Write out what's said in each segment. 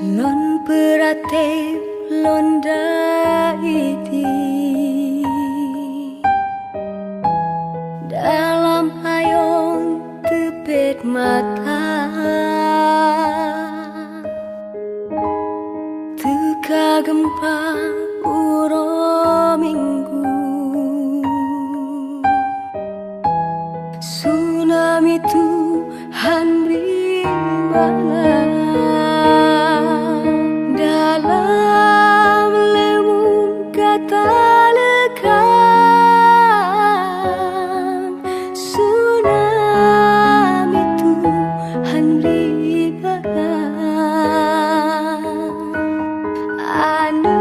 Lon perate londa iti dalam hayong tepet mata teka gempa uro minggu tsunami Tuhan beri mana dalam lembung kata lekan tsunami Tuhan beri mana anu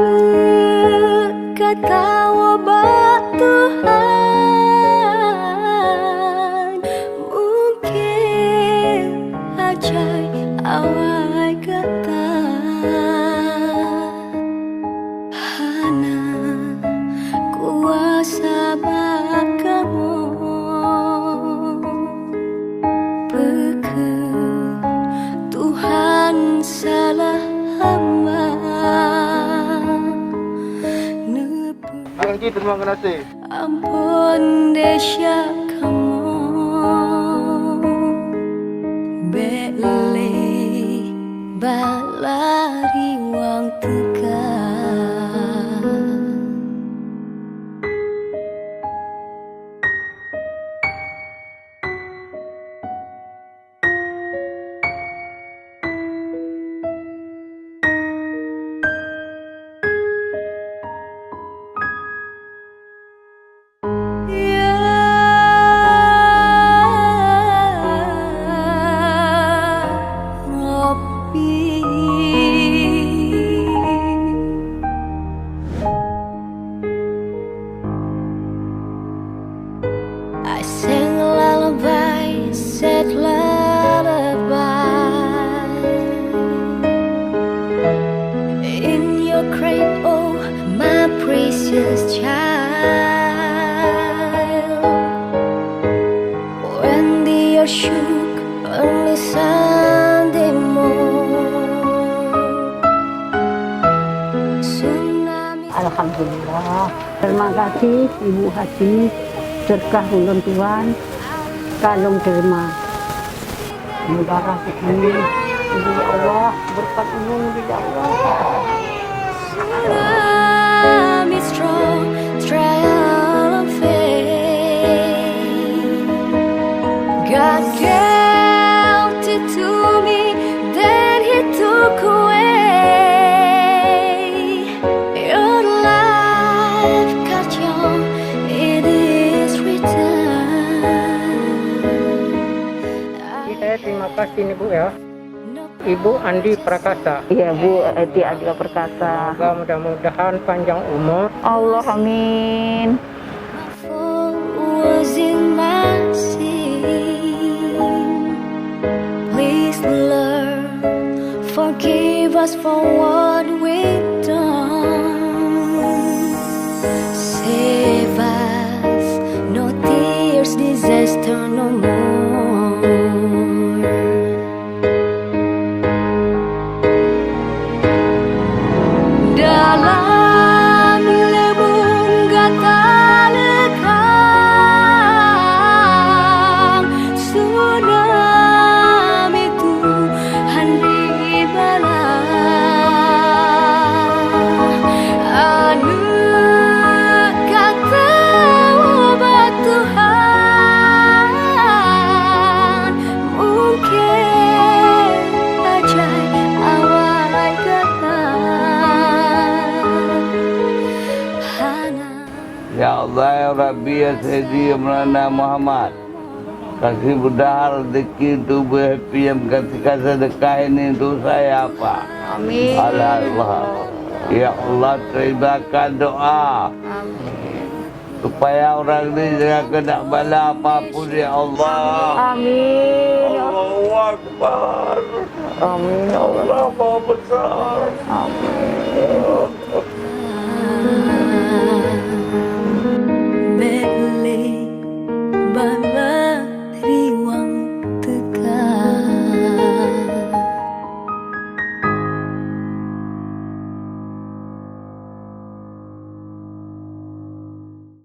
kata wabak Tuhan mungkin ajai awal kata hana kuasa bakamu peke Tuhan salah hamba Anggi, terima kasih. Ampun desya kamu bele balari wang tekan I sing a lullaby, sad lullaby in your cradle, my precious child. When the earth shook early Sunday morn, tsunami. Alhamdulillah. Terima kasih Ibu Haji. Berkah ulun Tuhan, kalung terima. Mudah ini, ya Allah, berkat ulun ya Allah. Tsunami strong, triumph of faith. God gave it to me, then He took away. Your life got young, it is written. Saya terima kasih nih Bu ya. Ibu Andi Prakasa. Iya Bu, Eti Adila Perkasa. Semoga mudah-mudahan panjang umur. Allah amin. Was in my sin. Please Lord, forgive us for what we've done. Save us, no tears, disaster no more. Dalam lembung gata lekang tsunami Tuhan beri bala anu kata obat Tuhan mungkin ajai awal kata Ya Allah ya Rabbi ya Sayyidi ya Maulana Muhammad, kasih mudah rezeki tubuh happy yang ketika sedekah ini untuk saya apa. Amin. Allah ya Allah terimakan doa. Amin. Supaya orang ini jangan kena bala apapun ya Allah. Amin. Allahu Akbar. Amin. Allah Maha Besar. Amin.